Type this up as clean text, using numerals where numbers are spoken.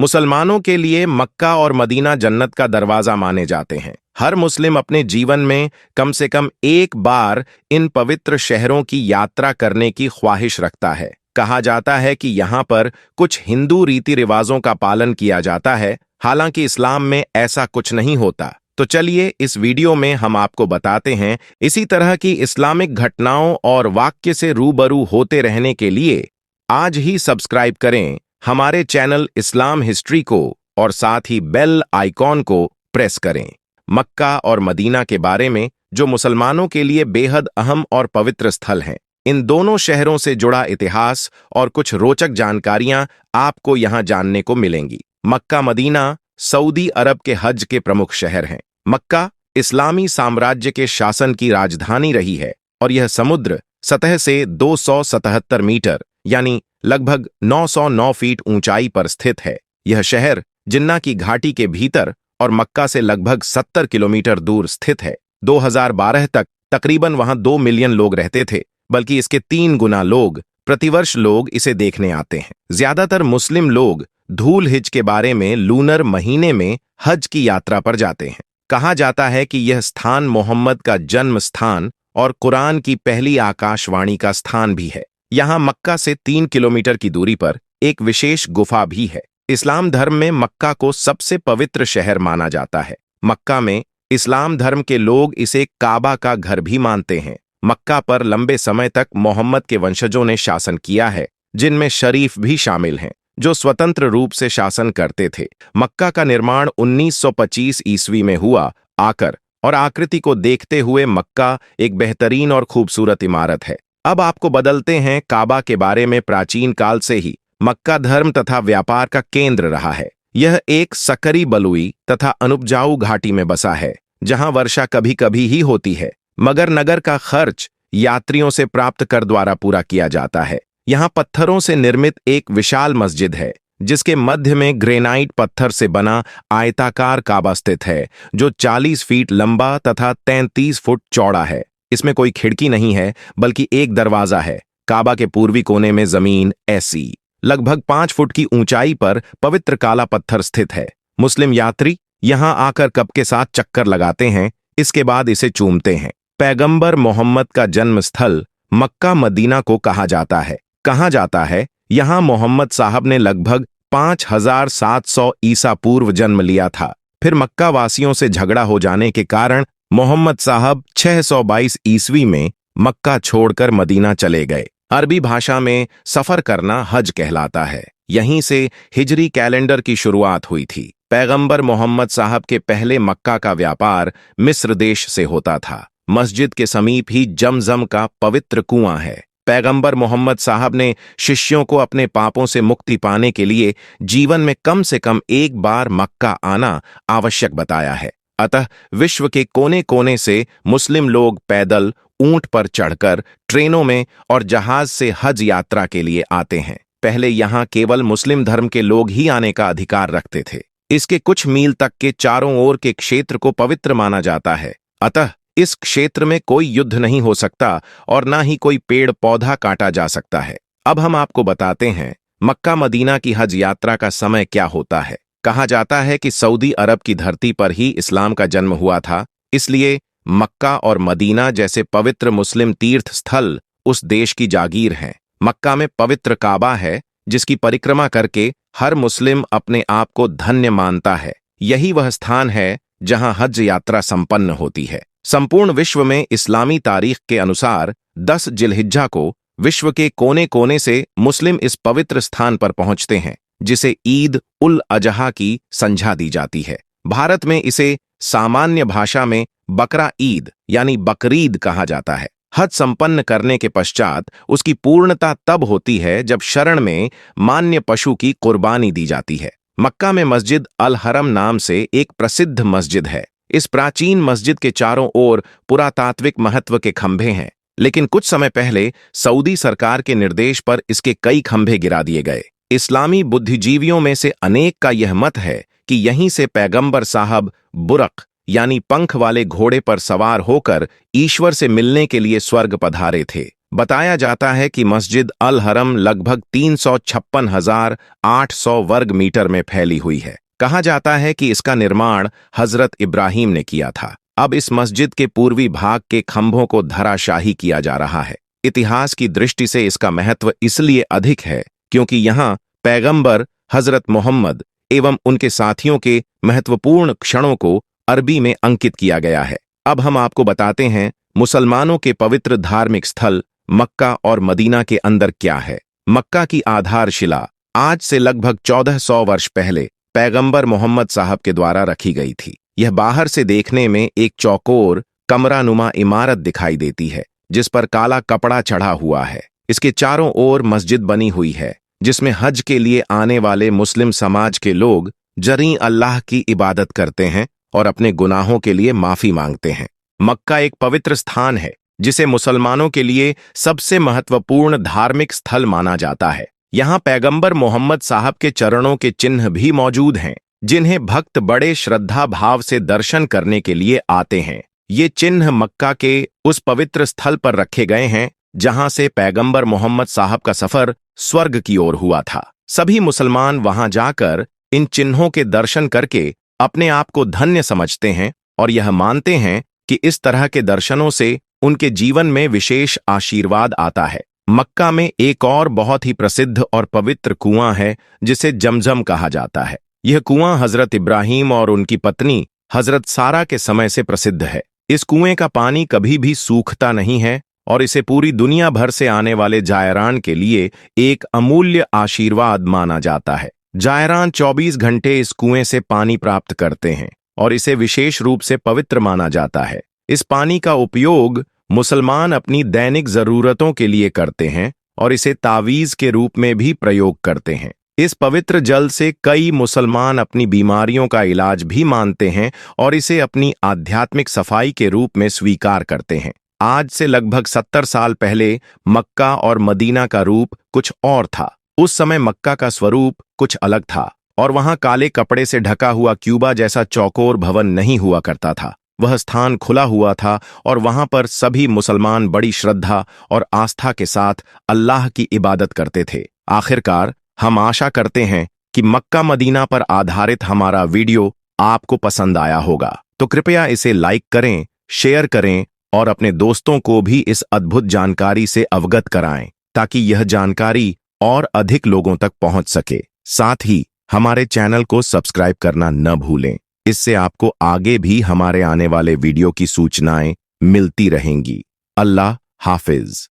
मुसलमानों के लिए मक्का और मदीना जन्नत का दरवाजा माने जाते हैं। हर मुस्लिम अपने जीवन में कम से कम एक बार इन पवित्र शहरों की यात्रा करने की ख्वाहिश रखता है। कहा जाता है कि यहाँ पर कुछ हिंदू रीति रिवाजों का पालन किया जाता है, हालांकि इस्लाम में ऐसा कुछ नहीं होता। तो चलिए इस वीडियो में हम आपको बताते हैं इसी तरह की इस्लामिक घटनाओं और वाक्य से रूबरू होते रहने के लिए आज ही सब्सक्राइब करें हमारे चैनल इस्लाम हिस्ट्री को और साथ ही बेल आइकॉन को प्रेस करें। मक्का और मदीना के बारे में, जो मुसलमानों के लिए बेहद अहम और पवित्र स्थल हैं, इन दोनों शहरों से जुड़ा इतिहास और कुछ रोचक जानकारियां आपको यहां जानने को मिलेंगी। मक्का मदीना सऊदी अरब के हज के प्रमुख शहर हैं। मक्का इस्लामी साम्राज्य के शासन की राजधानी रही है और यह समुद्र सतह से 277 मीटर यानी लगभग 909 फीट ऊंचाई पर स्थित है। यह शहर जिन्ना की घाटी के भीतर और मक्का से लगभग 70 किलोमीटर दूर स्थित है। 2012 तक तकरीबन वहां 2 मिलियन लोग रहते थे, बल्कि इसके 3 गुना लोग प्रतिवर्ष लोग इसे देखने आते हैं। ज्यादातर मुस्लिम लोग धूल हिज के बारे में लूनर महीने में हज की यात्रा पर जाते हैं। कहा जाता है कि यह स्थान मोहम्मद का जन्म स्थान और कुरान की पहली आकाशवाणी का स्थान भी है। यहाँ मक्का से 3 किलोमीटर की दूरी पर एक विशेष गुफा भी है। इस्लाम धर्म में मक्का को सबसे पवित्र शहर माना जाता है। मक्का में इस्लाम धर्म के लोग इसे काबा का घर भी मानते हैं। मक्का पर लंबे समय तक मोहम्मद के वंशजों ने शासन किया है, जिनमें शरीफ भी शामिल हैं, जो स्वतंत्र रूप से शासन करते थे। मक्का का निर्माण 1925 ईस्वी में हुआ आकर और आकृति को देखते हुए मक्का एक बेहतरीन और खूबसूरत इमारत है। अब आपको बदलते हैं काबा के बारे में। प्राचीन काल से ही मक्का धर्म तथा व्यापार का केंद्र रहा है। यह एक सकरी बलुई तथा अनुपजाऊ घाटी में बसा है, जहां वर्षा कभी कभी ही होती है, मगर नगर का खर्च यात्रियों से प्राप्त कर द्वारा पूरा किया जाता है। यहाँ पत्थरों से निर्मित एक विशाल मस्जिद है, जिसके मध्य में ग्रेनाइट पत्थर से बना आयताकार काबा स्थित है, जो 40 फीट लंबा तथा 33 फुट चौड़ा है। इसमें कोई खिड़की नहीं है, बल्कि एक दरवाजा है। काबा के पूर्वी कोने में जमीन ऐसी लगभग 5 फुट की ऊंचाई पर पवित्र काला पत्थर स्थित है। मुस्लिम यात्री यहां आकर कब के साथ चक्कर लगाते हैं, इसके बाद इसे चूमते हैं। पैगंबर मोहम्मद का जन्म स्थल मक्का मदीना को कहा जाता है यहां मोहम्मद साहब ने लगभग 5700 ईसा पूर्व जन्म लिया था। फिर मक्का वासियों से झगड़ा हो जाने के कारण मोहम्मद साहब 622 ईस्वी में मक्का छोड़कर मदीना चले गए। अरबी भाषा में सफर करना हज कहलाता है। यहीं से हिजरी कैलेंडर की शुरुआत हुई थी। पैगंबर मोहम्मद साहब के पहले मक्का का व्यापार मिस्र देश से होता था। मस्जिद के समीप ही जमजम का पवित्र कुआं है। पैगंबर मोहम्मद साहब ने शिष्यों को अपने पापों से मुक्ति पाने के लिए जीवन में कम से कम एक बार मक्का आना आवश्यक बताया है। अतः विश्व के कोने कोने से मुस्लिम लोग पैदल, ऊंट पर चढ़कर, ट्रेनों में और जहाज से हज यात्रा के लिए आते हैं। पहले यहाँ केवल मुस्लिम धर्म के लोग ही आने का अधिकार रखते थे। इसके कुछ मील तक के चारों ओर के क्षेत्र को पवित्र माना जाता है। अतः इस क्षेत्र में कोई युद्ध नहीं हो सकता और ना ही कोई पेड़ पौधा काटा जा सकता है। अब हम आपको बताते हैं मक्का मदीना की हज यात्रा का समय क्या होता है। कहा जाता है कि सऊदी अरब की धरती पर ही इस्लाम का जन्म हुआ था, इसलिए मक्का और मदीना जैसे पवित्र मुस्लिम तीर्थ स्थल उस देश की जागीर हैं। मक्का में पवित्र काबा है, जिसकी परिक्रमा करके हर मुस्लिम अपने आप को धन्य मानता है। यही वह स्थान है जहां हज यात्रा संपन्न होती है। संपूर्ण विश्व में इस्लामी तारीख के अनुसार 10 जिलहिज्जा को विश्व के कोने कोने से मुस्लिम इस पवित्र स्थान पर पहुंचते हैं, जिसे ईद उल अजहा की संझा दी जाती है। भारत में इसे सामान्य भाषा में बकरा ईद यानी बकरीद कहा जाता है। हज संपन्न करने के पश्चात उसकी पूर्णता तब होती है जब शरण में मान्य पशु की कुर्बानी दी जाती है। मक्का में मस्जिद अल हरम नाम से एक प्रसिद्ध मस्जिद है। इस प्राचीन मस्जिद के चारों ओर पुरातात्विक महत्व के खंभे हैं, लेकिन कुछ समय पहले सऊदी सरकार के निर्देश पर इसके कई खंभे गिरा दिए गए। इस्लामी बुद्धिजीवियों में से अनेक का यह मत है कि यहीं से पैगंबर साहब बुरक यानी पंख वाले घोड़े पर सवार होकर ईश्वर से मिलने के लिए स्वर्ग पधारे थे। बताया जाता है कि मस्जिद अल हरम लगभग 356,800 वर्ग मीटर में फैली हुई है। कहा जाता है कि इसका निर्माण हजरत इब्राहिम ने किया था। अब इस मस्जिद के पूर्वी भाग के खंभों को धराशाही किया जा रहा है। इतिहास की दृष्टि से इसका महत्व इसलिए अधिक है क्योंकि यहाँ पैगंबर हजरत मोहम्मद एवं उनके साथियों के महत्वपूर्ण क्षणों को अरबी में अंकित किया गया है। अब हम आपको बताते हैं मुसलमानों के पवित्र धार्मिक स्थल मक्का और मदीना के अंदर क्या है। मक्का की आधारशिला आज से लगभग 1400 वर्ष पहले पैगंबर मोहम्मद साहब के द्वारा रखी गई थी। यह बाहर से देखने में एक चौकोर कमरानुमा इमारत दिखाई देती है जिस पर काला कपड़ा चढ़ा हुआ है। इसके चारों ओर मस्जिद बनी हुई है जिसमें हज के लिए आने वाले मुस्लिम समाज के लोग जरी अल्लाह की इबादत करते हैं और अपने गुनाहों के लिए माफी मांगते हैं। मक्का एक पवित्र स्थान है जिसे मुसलमानों के लिए सबसे महत्वपूर्ण धार्मिक स्थल माना जाता है। यहाँ पैगंबर मोहम्मद साहब के चरणों के चिन्ह भी मौजूद हैं जिन्हें भक्त बड़े श्रद्धा भाव से दर्शन करने के लिए आते हैं। ये चिन्ह मक्का के उस पवित्र स्थल पर रखे गए हैं जहां से पैगंबर मोहम्मद साहब का सफर स्वर्ग की ओर हुआ था। सभी मुसलमान वहां जाकर इन चिन्हों के दर्शन करके अपने आप को धन्य समझते हैं और यह मानते हैं कि इस तरह के दर्शनों से उनके जीवन में विशेष आशीर्वाद आता है। मक्का में एक और बहुत ही प्रसिद्ध और पवित्र कुआं है जिसे जमजम कहा जाता है। यह कुआं हजरत इब्राहिम और उनकी पत्नी हजरत सारा के समय से प्रसिद्ध है। इस कुएं का पानी कभी भी सूखता नहीं है और इसे पूरी दुनिया भर से आने वाले जायरान के लिए एक अमूल्य आशीर्वाद माना जाता है। जायरान 24 घंटे इस कुएं से पानी प्राप्त करते हैं और इसे विशेष रूप से पवित्र माना जाता है। इस पानी का उपयोग मुसलमान अपनी दैनिक जरूरतों के लिए करते हैं और इसे तावीज के रूप में भी प्रयोग करते हैं। इस पवित्र जल से कई मुसलमान अपनी बीमारियों का इलाज भी मानते हैं और इसे अपनी आध्यात्मिक सफाई के रूप में स्वीकार करते हैं। आज से लगभग 70 साल पहले मक्का और मदीना का रूप कुछ और था। उस समय मक्का का स्वरूप कुछ अलग था और वहां काले कपड़े से ढका हुआ क्यूबा जैसा चौकोर भवन नहीं हुआ करता था। वह स्थान खुला हुआ था और वहां पर सभी मुसलमान बड़ी श्रद्धा और आस्था के साथ अल्लाह की इबादत करते थे। आखिरकार हम आशा करते हैं कि मक्का मदीना पर आधारित हमारा वीडियो आपको पसंद आया होगा, तो कृपया इसे लाइक करें, शेयर करें और अपने दोस्तों को भी इस अद्भुत जानकारी से अवगत कराएं ताकि यह जानकारी और अधिक लोगों तक पहुंच सके। साथ ही हमारे चैनल को सब्सक्राइब करना न भूलें। इससे आपको आगे भी हमारे आने वाले वीडियो की सूचनाएं मिलती रहेंगी। अल्लाह हाफिज।